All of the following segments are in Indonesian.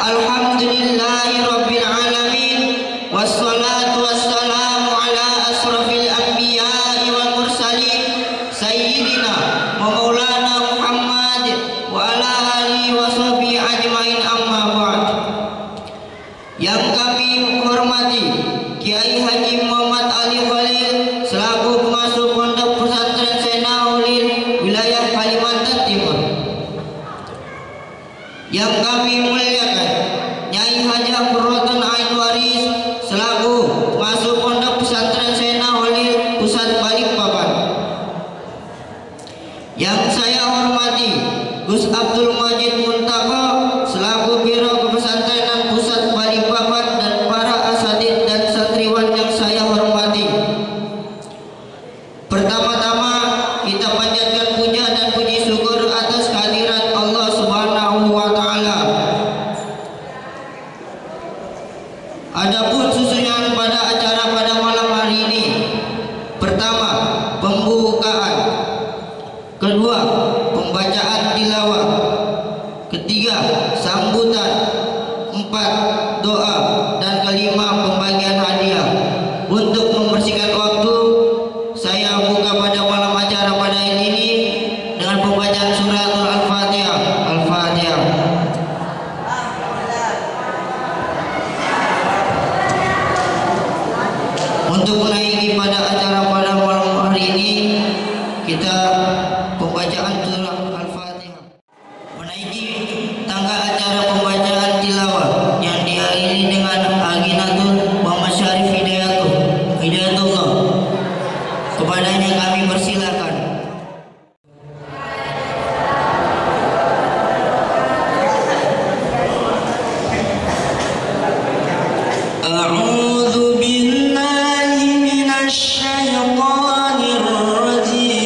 Alhamdulillahi Rabbil Alamin. Wassalatu wassalamu ala asrafil anbiya'i wal mursalin Sayyidina wa maulana Muhammad wa ala alihi wa sahbihi ajmain, amma ba'd. Yang kami hormati Kiai Haji Muhammad Ali Khalil selaku pengasuh Pondok Pesantren Senaulil wilayah Kalimantan Timur. Yang kami muliakan Nyai Haji Abdurrahman Ain Waris selaku pengasuh Pondok Pesantren Senaulil Pusat Balikpapan. Yang saya hormati Gus Abdul Majid Muntaqo selaku Biro Kepesantrenan Pusat Balikpapan dan para asatidz dan santriwan yang saya hormati. Pertama-tama kita panjatkan puja dan puji syukur atas kehadiran Allah Subhanahu wa taala. Adapun susunan pada acara pada malam hari ini: pertama, pembukaan; kedua, pembacaan tilawah; ketiga, sambutan; empat, doa; dan kelima, pembagian hadiah. Untuk membersihkan waktu, saya buka pada malam acara pada ini dengan pembacaan suratul Al-Fatihah. Al-Fatihah. Untuk menaiki pada acara pada malam hari ini, kita pembacaan surah Al-Fatihah. Menaiki tangga acara pembacaan tilawah yang diakhiri dengan Aginatul Muhammad Syarif Hidayatullah. Kepadanya kami persilakan. A'udzu billahi minasy syaithanir rajim.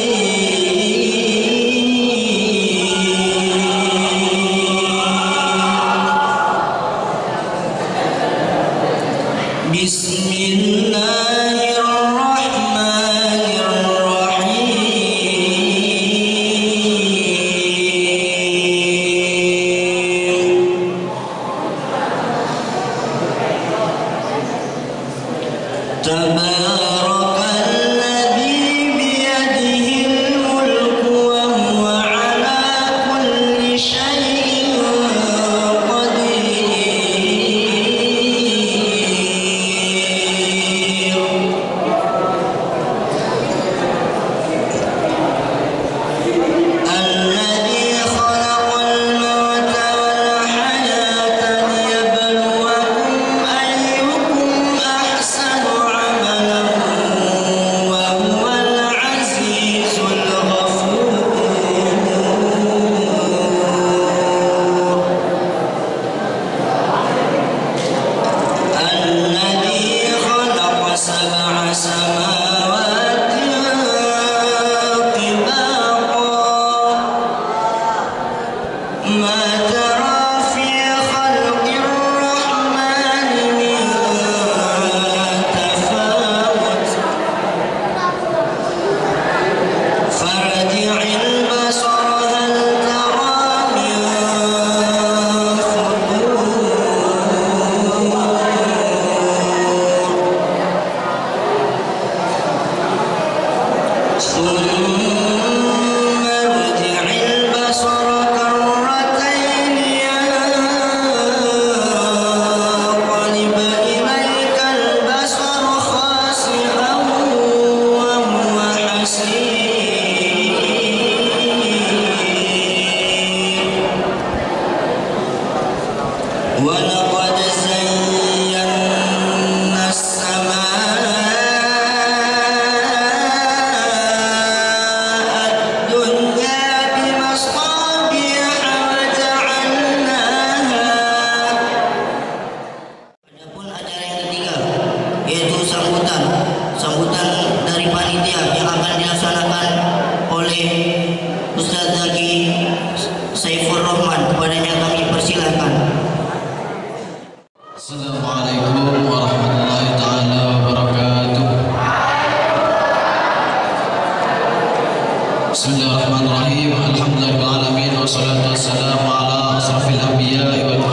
Saifur Rahman, kepadanya kami persilakan.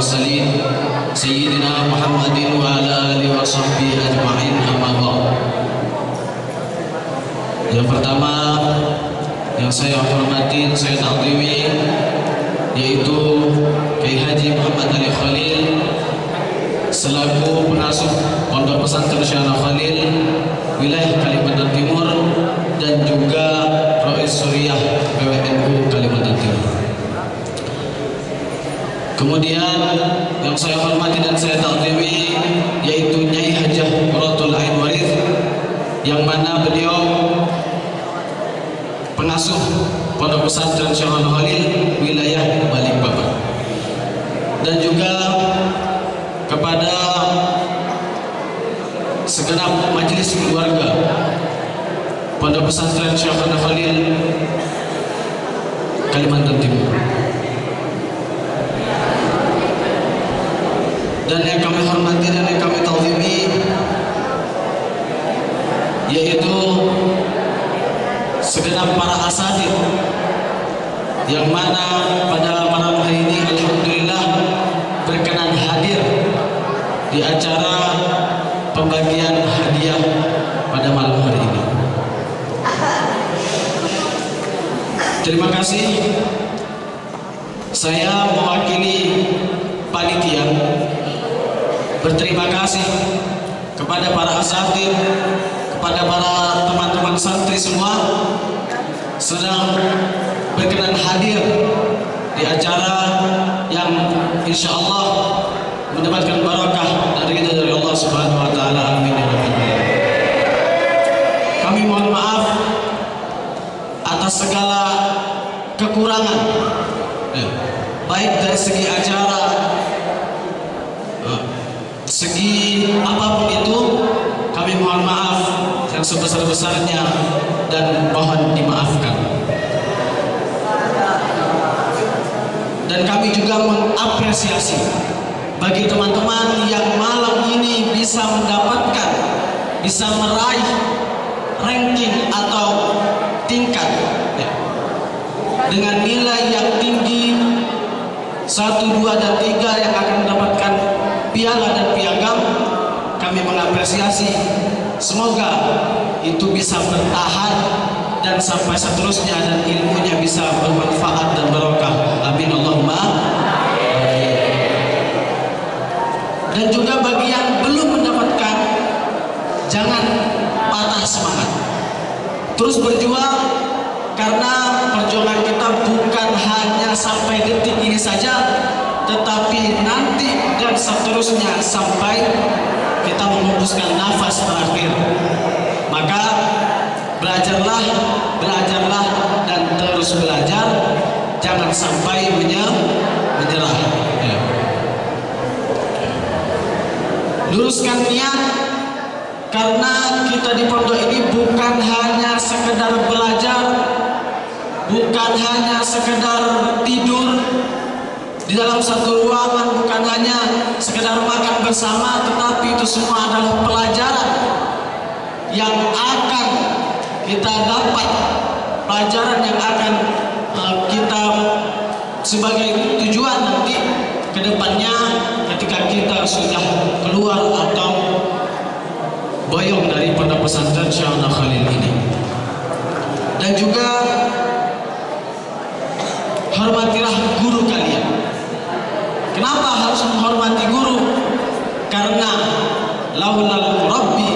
mursalin sayyidina Muhammadin wa ala alihi wa sahbihi ajma'in, amma ba'd. Yang pertama yang saya hormati, saya ta'zimi, yaitu Kiai Haji Muhammad Ali Khalil selaku pengasuh Pondok Pesantren Syekh Khalil wilayah Kalimantan Timur dan juga Rais Suriah PWNU Kalimantan Timur. Kemudian yang saya hormati dan saya ta'zimi yaitu Nyai Hajah Qurratul Ain Warith, yang mana beliau pengasuh Pondok Pesantren Syekh Khalil wilayah Balikpapan. Dan juga kepada segenap majelis keluarga Pondok Pesantren Syekh Khalil Kalimantan Timur. Dan yang kami hormati dan yang kami ta'zimi yaitu segenap para asatidz yang mana pada malam hari ini alhamdulillah berkenan hadir di acara pembagian hadiah pada malam hari ini. Terima kasih. Saya mewakili panitia berterima kasih kepada para asatidz, kepada para teman-teman santri semua sedang berkenan hadir di acara yang insya Allah mendapatkan barakah dan ridha dari Allah Subhanahu wa taala. Amin ya rabbal alamin. Kami mohon maaf atas segala kekurangan, baik dari segi acara, segi apapun itu, kami mohon maaf yang sebesar-besarnya dan mohon dimaafkan. Dan kami juga mengapresiasi bagi teman-teman yang malam ini bisa mendapatkan, bisa meraih ranking atau tingkat dengan nilai yang tinggi 1, 2, dan 3 yang akan mendapatkan piala dan piagam. Kami mengapresiasi, semoga itu bisa bertahan dan sampai seterusnya dan ilmunya bisa bermanfaat dan barokah. Amin Allahumma. Dan juga bagi yang belum mendapatkan, jangan patah semangat, terus berjuang, karena perjuangan kita bukan hanya sampai detik ini saja, tetapi nanti dan seterusnya sampai kita menghembuskan nafas terakhir. Maka belajarlah dan terus belajar, jangan sampai menyerah. Luruskan niat, karena kita di pondok ini bukan hanya sekedar belajar, bukan hanya sekedar tidur di dalam satu ruangan, bukan hanya sekedar makan bersama, tetapi itu semua adalah pelajaran yang akan kita dapat, pelajaran yang akan kita sebagai tujuan nanti ke depannya ketika kita sudah keluar atau boyong dari Pondok Pesantren Syekh Khalil ini. Dan juga hormatilah guru kalian. Kenapa harus menghormati guru? Karena laulal rabbi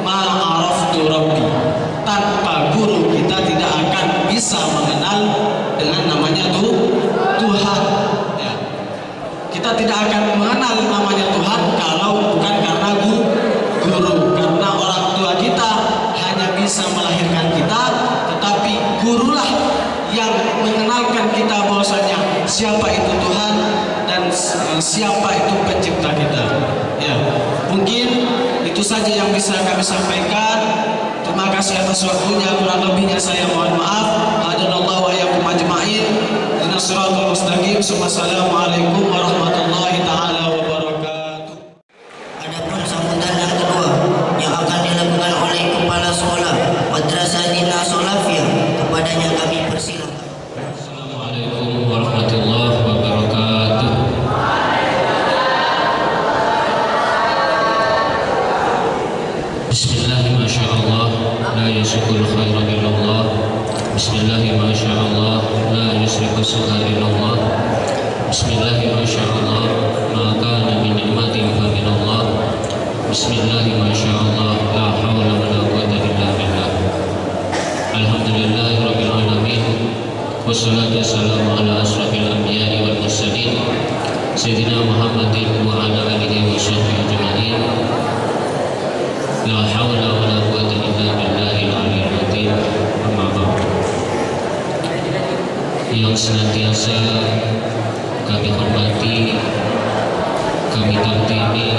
ma araftu rabbi. Tanpa guru kita tidak akan bisa mengenal dengan namanya Tuhan. Ya. Kita tidak akan mengenal namanya Tuhan kalau bukan karena guru. Karena orang tua kita hanya bisa melahirkan kita, tetapi gurulah yang mengenalkan kita bahwasanya siapa itu Tuhan dan siapa itu pencipta kita. Ya, mungkin itu saja yang bisa kami sampaikan. Terima kasih atas waktunya, kurang lebihnya saya mohon maaf. Hadanallahu wa iyyakum ajma'in. Ihdinas siratal mustaqim. Wassalamualaikum warahmatullahi taala wabarakatuh. Adapun sambutan yang kedua yang akan dilakukan oleh kepala sekolah Madrasah Dina Solafiyah, kepadanya kami persilakan. Assalamualaikum warahmatullahi wabarakatuh. Bismillah, Masya Allah, la hawla wa la quwwata illa billah. Alhamdulillahirabbil alamin. Wassalatu wassalamu ala asrofil anbiya'i wal mursalin Sayyidina Muhammadin wa ala alihi wa sahbihi ajma'in. La hawla wa la quwwata illa billahil aliyyil azim. Amma ba'd. Yang senantiasa kami hormati, kami takdimi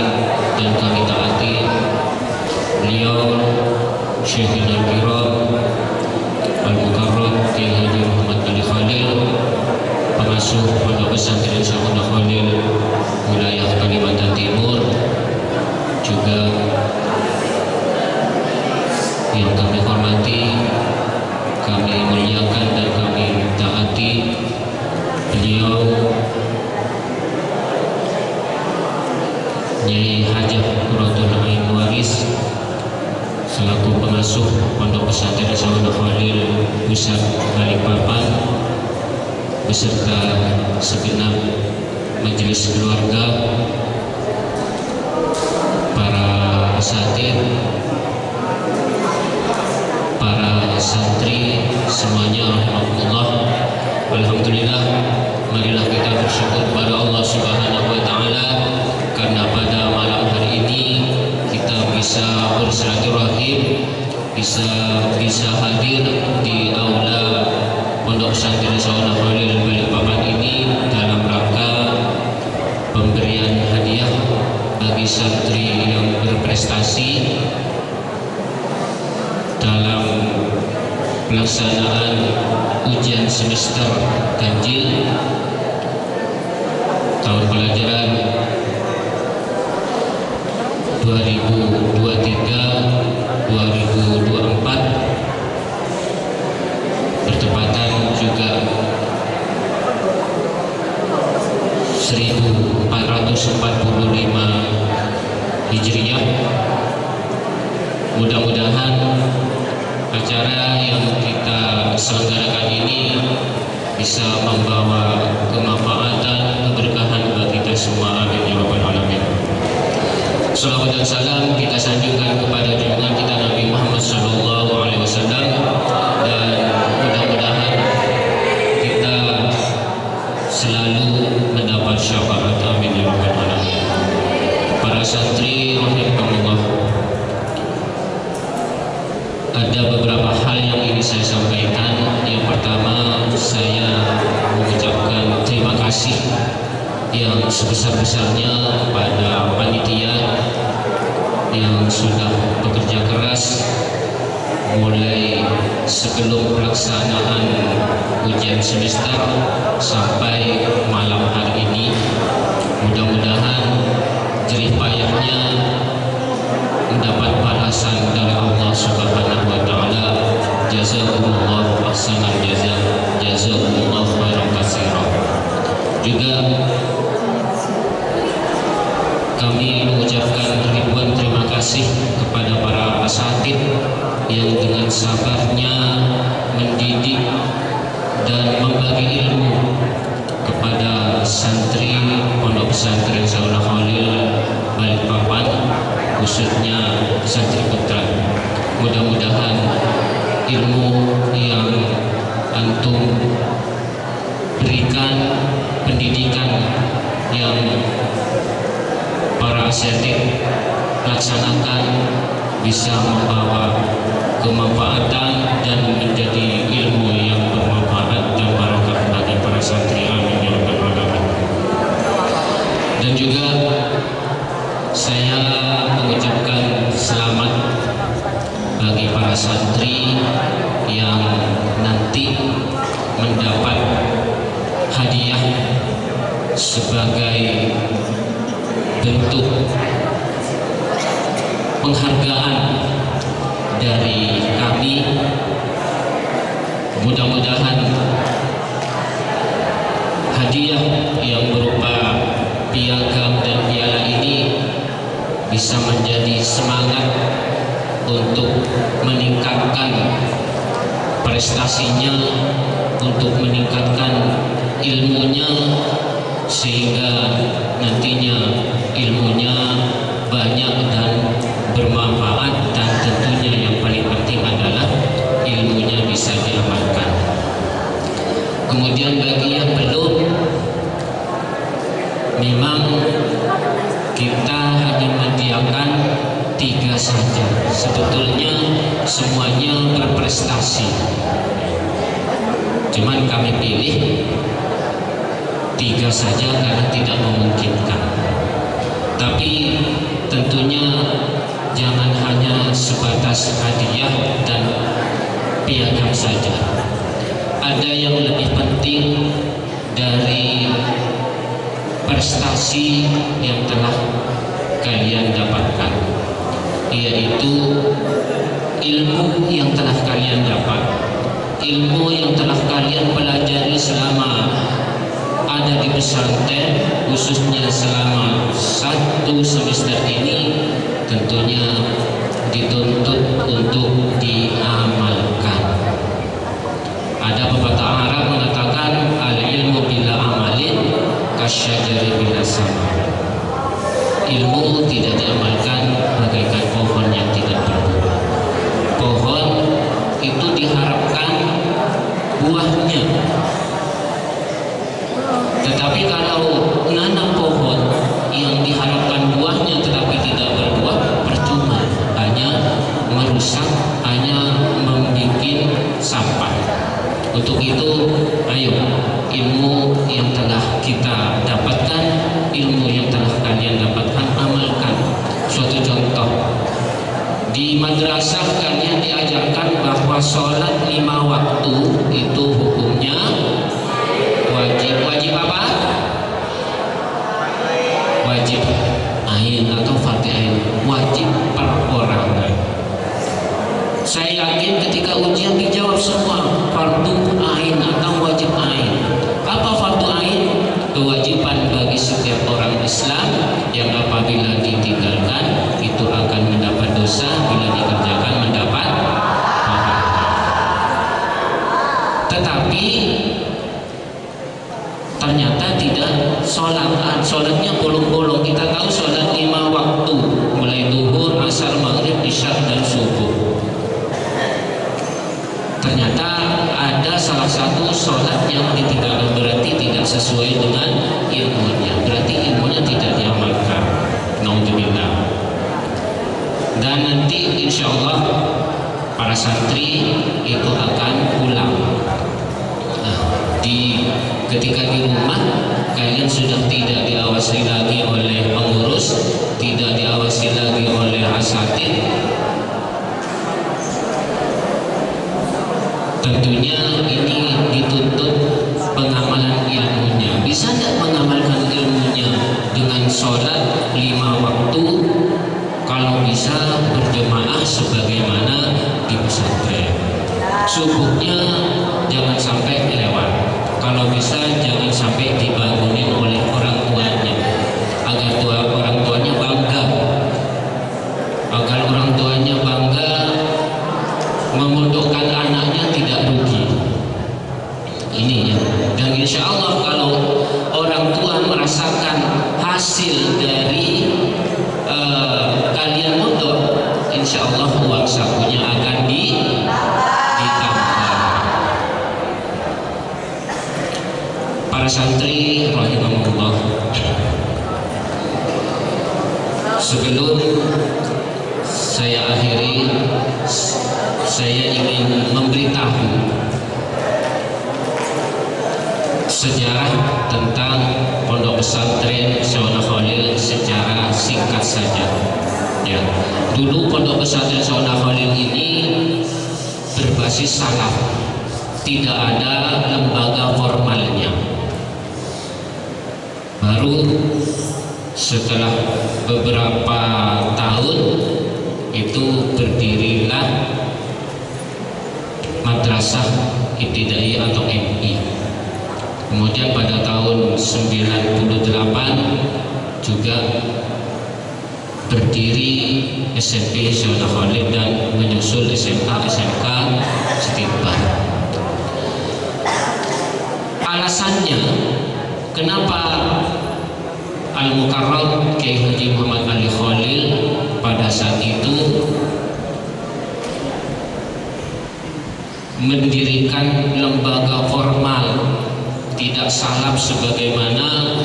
dan kami taati beliau Syekhul Kiram Al-Mukarram Kiai Haji Muhammad Ali Khalil, pengasuh Pondok Pesantren Syekhul Khalil wilayah Kalimantan Timur, juga yang kami hormati, kami muliakan dan kami taati beliau Nyai Hajah Qurratul Ain Waris selaku pengasuh Pondok Pesantren Syekhul Khalil Pusat Balikpapan beserta segenap majelis keluarga, para asatidz, para santri semuanya rahmatullah. Alhamdulillah, marilah kita bersyukur kepada Allah Subhanahu wa taala karena pada malam hari ini kita bisa bersilaturahim, bisa hadir di aula Pondok Pesantren Syekhul Khalil Balikpapan ini dalam rangka pemberian hadiah bagi santri yang berprestasi dalam pelaksanaan ujian semester ganjil tahun pelajaran 2023-2024 bertepatan juga 1445 Hijriah. Mudah-mudahan acara yang kita selenggarakan ini bisa membawa kemanfaatan, keberkahan bagi kita semua. Amin ya rabbal alamin. Salawat dan salam kita sanjungkan kepada junjungan kita Nabi Muhammad SAW, dan mudah-mudahan kita selalu mendapat syafaat. Amin ya rabbal alamin. Para santri rahimakumullah, ada beberapa hal yang ingin saya sampaikan. Yang pertama, saya mengucapkan terima kasih yang sebesar-besarnya kepada panitia yang sudah bekerja keras mulai sebelum pelaksanaan ujian semester sampai malam hari ini. Mudah-mudahan jerih payahnya mendapat balasan dari Allah Subhanahu wa taala. Jazakumullah ahsanal jaza, jazakumullah khairan katsiran. Juga kami mengucapkan ribuan terima kasih kepada para asatidz yang dengan sabarnya mendidik dan membagi ilmu kepada santri Pondok Pesantren Syekhul Khalil Balikpapan, khususnya santri putra. Mudah-mudahan ilmu yang antum berikan, pendidikan yang para asatidz laksanakan bisa membawa kemanfaatan dan menjadi ilmu yang bermanfaat dan barokah bagi para santri. Amin ya rabbal alamin. Dan juga saya mengucapkan selamat bagi para santri yang nanti mendapat hadiah sebagai bentuk penghargaan dari kami. Mudah-mudahan hadiah yang berupa piagam dan piala ini bisa menjadi semangat untuk meningkatkan prestasinya, untuk meningkatkan ilmunya, sehingga nantinya ilmunya banyak dan bermanfaat, dan tentunya yang paling penting adalah ilmunya bisa diamalkan. Kemudian bagi yang belum, memang kita hanya menyediakan 3 saja. Sebetulnya semuanya berprestasi, cuman kami pilih 3 saja karena tidak memungkinkan. Tapi tentunya jangan hanya sebatas hadiah dan piagam saja. Ada yang lebih penting dari prestasi yang telah kalian dapatkan, yaitu ilmu yang telah kalian dapat, ilmu yang telah kalian pelajari selama ada di pesantren, khususnya selama 1 semester ini, tentunya dituntut untuk diamalkan. Ada pepatah Arab mengatakan, al-ilmu bila amalin kasyajari bila sama. Ilmu tidak diamalkan bagaikan pohon yang tidak berbuah. Pohon itu diharapkan buahnya, tetapi kalau nanam pohon yang diharapkan buahnya tetapi tidak berbuah, percuma, hanya merusak, hanya membuat sampah. Untuk itu, ayo, ilmu yang telah kita dapatkan, ilmu yang telah kalian dapatkan, amalkan. Suatu contoh, di madrasah kalian diajarkan bahwa sholat 5 waktu itu hukumnya wajib. Wajib apa? Wajib ain atau fardhu ain, wajib perorangan. Saya yakin ketika ujian dijawab semua fardhu ain atau wajib ain. Apa fardhu ain? Kewajiban bagi setiap orang Islam yang apabila ditinggalkan itu akan mendapat dosa, bila dikerjakan mendapat pahala. Tetapi ternyata tidak sholatnya bolong-bolong. Kita tahu sholat 5 waktu, mulai duhur, asar, maghrib, isya, dan subuh. Ternyata ada salah satu sholat yang ditinggalkan, berarti tidak sesuai dengan ilmunya, berarti ilmunya tidak diamalkan. Naudzubillah. Dan nanti insya Allah para santri itu akan pulang. Ketika di rumah kalian sudah tidak diawasi lagi oleh pengurus, tidak diawasi lagi oleh asatid. Tentunya ini dituntut pengamalan ilmunya. Bisa tidak mengamalkan ilmunya dengan sholat 5 waktu? Kalau bisa berjemaah sebagaimana di pesantren. Subuhnya jangan sampai lewat. Kalau bisa jangan sampai dibangunin oleh orang tuanya, agar orang tuanya bangga, agar orang tuanya bangga memondokkan anaknya tidak rugi. Ini ya. Dan insya Allah kalau orang tua merasakan hasil dari kalian mondok, insya Allah uang sakunya akan ditambah. Para santri rahimahullah, sebelum saya akhiri, saya ingin memberitahu sejarah tentang pondok pesantren Sayyidina Khalil secara singkat saja. Ya, dulu pondok pesantren Sayyidina Khalil ini berbasis salaf, tidak ada lembaga formalnya. Baru setelah beberapa tahun itu berdirilah Madrasah Ibtidaiyah atau MI. Kemudian pada tahun 98 juga berdiri SMP Sayyidina Khalid dan menyusul SMA, SMK Setimbar. Alasannya kenapa Al-Mukarram Kiai Haji Muhammad Ali Khalil pada saat itu mendirikan lembaga formal, tidak salaf sebagaimana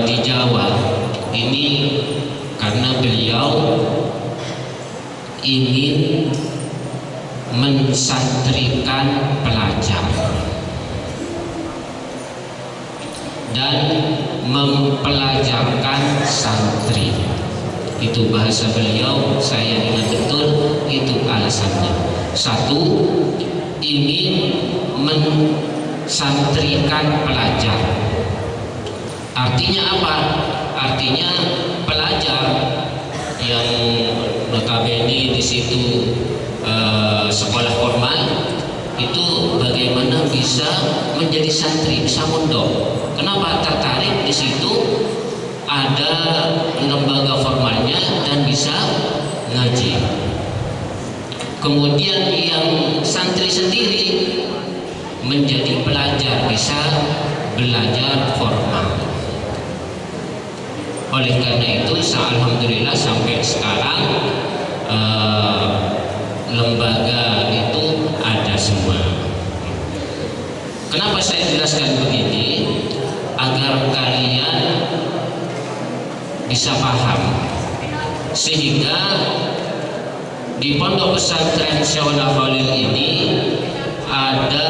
di Jawa. Ini karena beliau ingin mensantrikan pelajar dan mempelajarkan santri. Itu bahasa beliau, saya ingat betul. Itu alasannya. Satu, ingin mensantrikan pelajar. Artinya apa? Artinya pelajar yang notabene di situ sekolah formal itu bagaimana bisa menjadi santri, bisa mondok. Kenapa tertarik di situ? Ada lembaga formalnya dan bisa ngaji. Kemudian yang santri sendiri menjadi pelajar, bisa belajar formal. Oleh karena itu, alhamdulillah sampai sekarang lembaga itu ada semua. Kenapa saya jelaskan begini? Agar kalian bisa paham, sehingga di Pondok Pesantren Syawal Khalil ini ada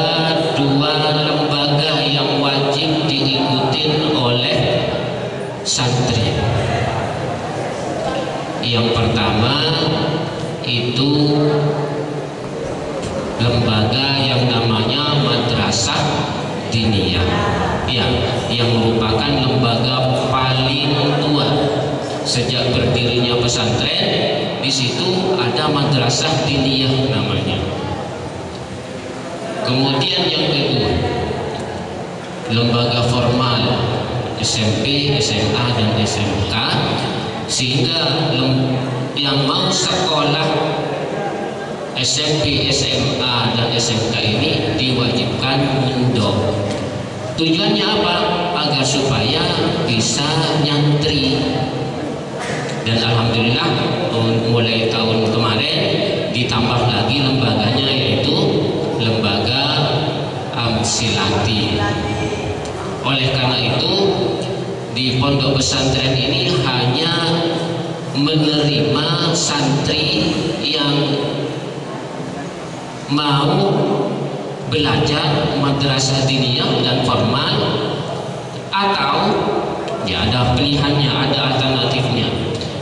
dua lembaga yang wajib diikutin oleh santri. Yang pertama itu lembaga yang namanya Madrasah Diniyah, ya, yang merupakan lembaga paling tua sejak berdirinya pesantren. Di situ ada Madrasah Diniyah namanya. Kemudian yang kedua, lembaga formal SMP, SMA, dan SMK, sehingga yang mau sekolah SMP, SMA, dan SMK ini diwajibkan mondok. Tujuannya apa? Agar supaya bisa nyantri. Dan alhamdulillah mulai tahun kemarin ditambah lagi lembaganya, yaitu lembaga Amsilati. Oleh karena itu, di pondok pesantren ini hanya menerima santri yang mau belajar madrasah diniyah dan formal, atau ya ada pilihannya, ada alternatifnya.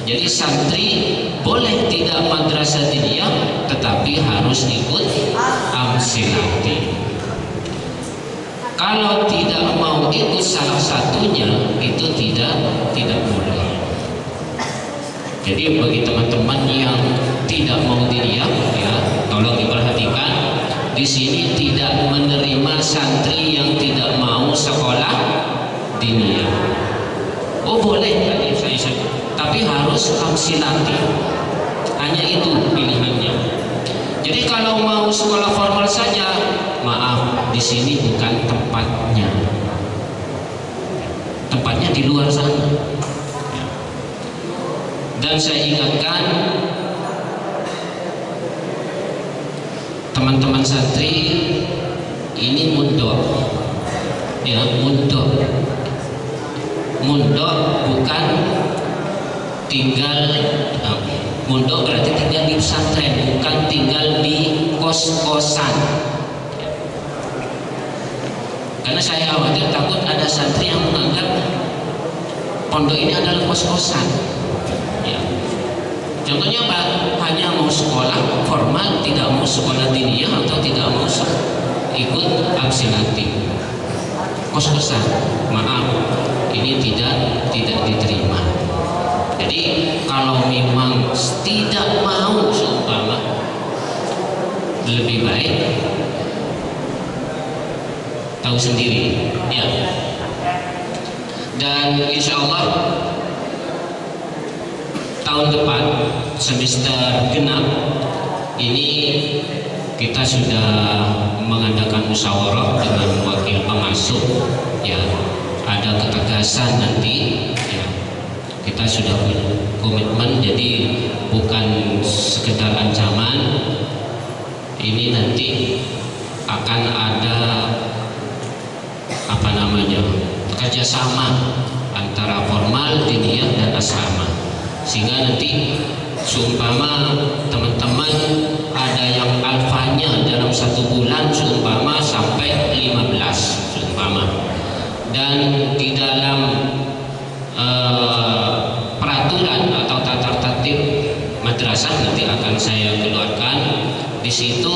Jadi santri boleh tidak madrasah diniyah, tetapi harus ikut Amsilati. Kalau tidak mau ikut salah satunya, itu tidak boleh. Jadi bagi teman-teman yang tidak mau diniyah, ya, tolong diperhatikan. Di sini tidak menerima santri yang tidak mau sekolah diniyah. Oh boleh, tapi harus Amsilati. Hanya itu pilihannya. Jadi kalau mau sekolah formal saja, maaf, di sini bukan tempatnya. Tempatnya di luar sana. Dan saya ingatkan teman-teman santri ini mondok, ya, mondok bukan tinggal. Mondok berarti tinggal di pesantren, bukan tinggal di kos-kosan. Karena saya khawatir takut ada santri yang menganggap pondok ini adalah kos-kosan. Ya. Contohnya apa? Hanya mau sekolah formal, tidak mau sekolah diniyah, atau tidak mau ikut Amsilati. Kos-kosan, maaf, ini tidak diterima. Jadi kalau memang tidak mau, seumpama, lebih baik tahu sendiri, ya. Dan insya Allah tahun depan semester genap ini kita sudah mengadakan musyawarah dengan wakil pengasuh, ya. Ada ketegasan nanti, ya. kita sudah punya komitmen, jadi bukan sekedar ancaman. Ini nanti akan ada kerjasama antara formal, diniyah dan asrama, sehingga nanti seumpama teman-teman ada yang alfanya dalam 1 bulan seumpama sampai 15 seumpama, dan di dalam peraturan atau tata tertib madrasah nanti akan saya keluarkan, di situ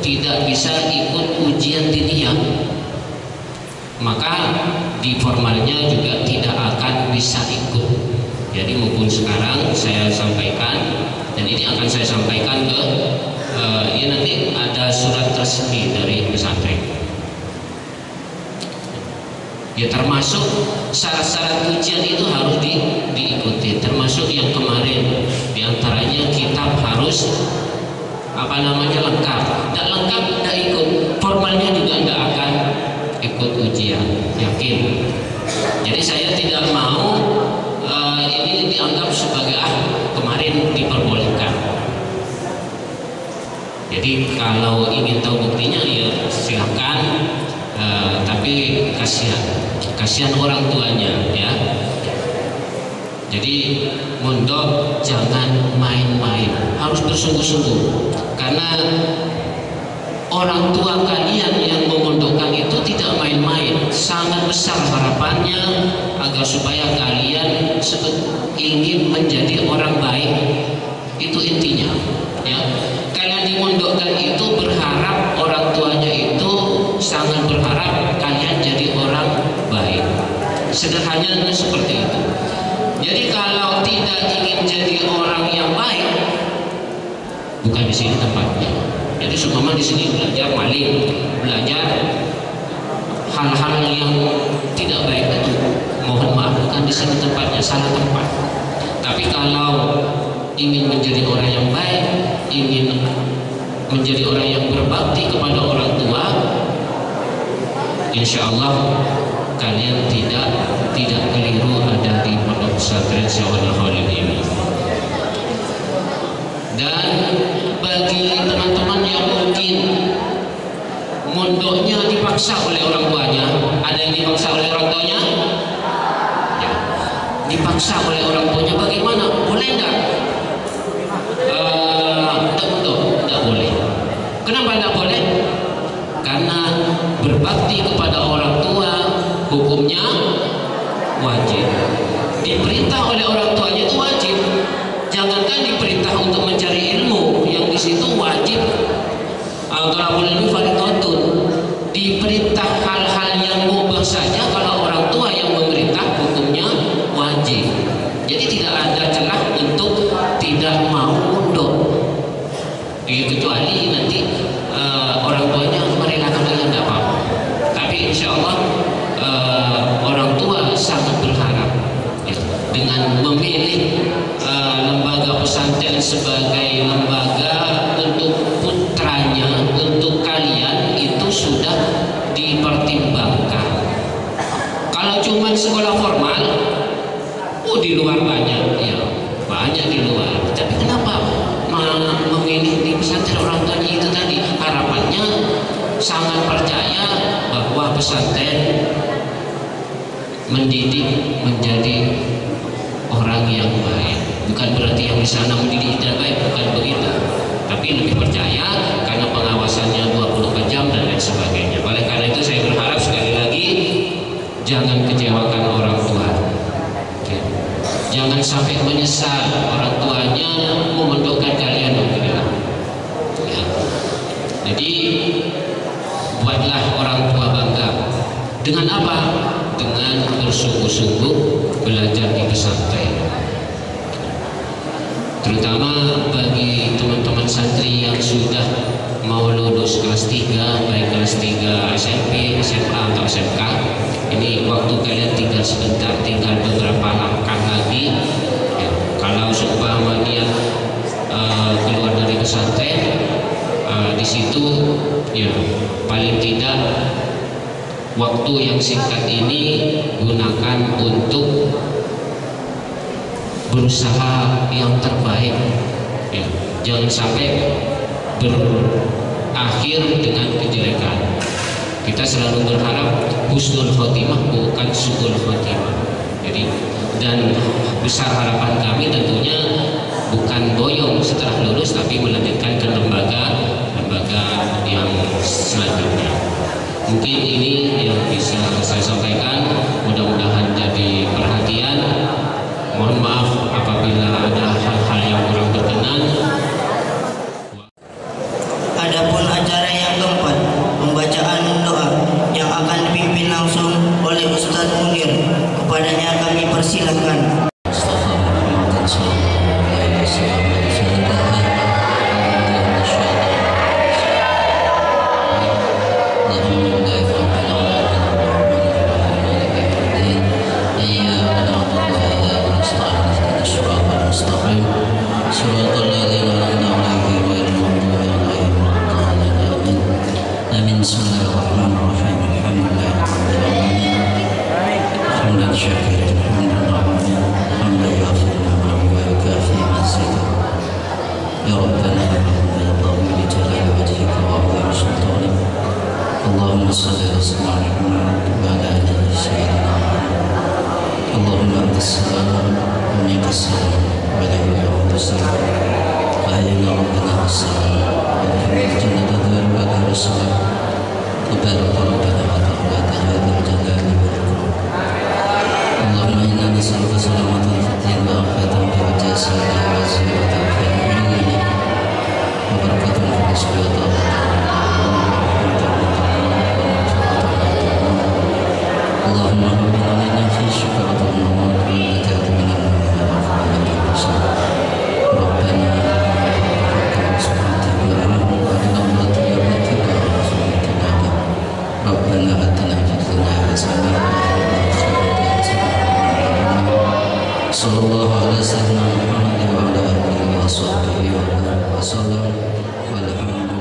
tidak bisa ikut ujian diniyah, maka di formalnya juga tidak akan bisa ikut. Jadi maupun sekarang saya sampaikan, dan ini akan saya sampaikan ke ya nanti ada surat resmi dari pesantren. Ya termasuk syarat-syarat ujian itu harus diikuti, termasuk yang kemarin diantaranya kitab harus lengkap. Tidak lengkap tidak ikut, formalnya juga tidak akan ikut ujian, yakin. Jadi saya tidak mau ini dianggap sebagai kemarin diperbolehkan. Jadi kalau ingin tahu buktinya ya silakan, tapi kasihan orang tuanya ya. Jadi mondok jangan main-main, harus bersungguh-sungguh, karena orang tua kalian yang memondokkan itu tidak main-main, sangat besar harapannya agar supaya kalian ingin menjadi orang baik. Itu intinya ya. Kalian dimondokkan itu berharap, orang tuanya itu sangat berharap kalian jadi orang baik. Sederhananya seperti itu. Jadi kalau tidak ingin jadi orang yang baik, bukan di sini tempatnya. Jadi seumpama di sini belajar maling, belajar hal-hal yang tidak baik itu, mohon maaf, bukan di sini tempatnya, salah tempat. Tapi kalau ingin menjadi orang yang baik, ingin menjadi orang yang berbakti kepada orang tua, insya Allah kalian tidak keliru ada di pondok pesantren Syahwana Khalil ini. Dan bagi teman-teman yang mungkin mondoknya dipaksa oleh orang tuanya, ada yang dipaksa oleh orang tuanya? Ya, dipaksa oleh orang tuanya, bagaimana? Boleh enggak? Tidak boleh. Kenapa tidak boleh? Karena berbakti kepada orang tua hukumnya wajib. Diperintah oleh orang tuanya itu wajib. Jangankan diperintah untuk mencari ilmu, yang di situ wajib. Al-Talabul ilmi fardhatun. Diperintah hal-hal yang mubah saja, kalau orang tua yang memerintah hukumnya wajib. Jadi tidak ada celah untuk tidak mau mondok. Kecuali nanti orang tuanya merelakan dengan tidak apa-apa. Tapi insya Allah orang tua sangat berharap ya, dengan memilih lembaga pesantren sebagai lembaga untuk putranya, untuk kalian, itu sudah dipertimbangkan. Kalau cuma sekolah formal, di luar banyak ya, banyak di luar. Tapi kenapa memilih di pesantren orang tuanya itu tadi? Harapannya sangat percaya bahwa pesantren mendidik menjadi orang yang baik. Bukan berarti yang di sana mendidik tidak baik, bukan begitu. Tapi lebih percaya karena pengawasannya 24 jam dan lain sebagainya. Oleh karena itu saya berharap sekali lagi jangan kecewakan orang tua. Jangan sampai menyesal orang tuanya memondokkan kalian. Ya. Jadi buatlah orang tua bangga. Dengan apa? Dengan bersungguh-sungguh belajar di pesantren. Terutama bagi teman-teman santri yang sudah mau lulus kelas 3, baik kelas 3 SMP, SMA atau SMK. Ini waktu kalian tinggal sebentar, tinggal beberapa langkah lagi ya. Kalau seumpama dia keluar dari pesantren, di situ ya paling tidak waktu yang singkat ini gunakan untuk berusaha yang terbaik, ya. Jangan sampai berakhir dengan kejelekan. Kita selalu berharap husnul khotimah, bukan su'ul khotimah. Jadi, dan besar harapan kami tentunya bukan boyong setelah lulus, tapi melanjutkan ke lembaga yang selanjutnya. Mungkin ini yang bisa saya sampaikan, mudah-mudahan jadi perhatian. Mohon maaf apabila ada hal-hal yang kurang berkenan. Adapun acara yang keempat, pembacaan doa yang akan dipimpin langsung oleh Ustadz Munir. Kepadanya kami persilahkan. اللهم صل على سيدنا محمد وعلى آله سيدنا محمد. اللهم أنت السلام ومنك السلام وإليك يعود السلام. فأحينا ربنا بالسلام وادخلنا الجنة دار بعد السلام. تبارك ربنا وتعالى يا ذا الجلال والإكرام. اللهم إنا نسألك سلامة في الدين وعافية في الجسد وزيادة في العلم وبركة في الرزق وطاعة. اللهم ربنا علينا في شفاعة الموت والنجاة من النار ربنا ربنا آتنا في الدنيا حسنة صلى الله على سيدنا محمد وعلى آله وصحبه وسلم والحمد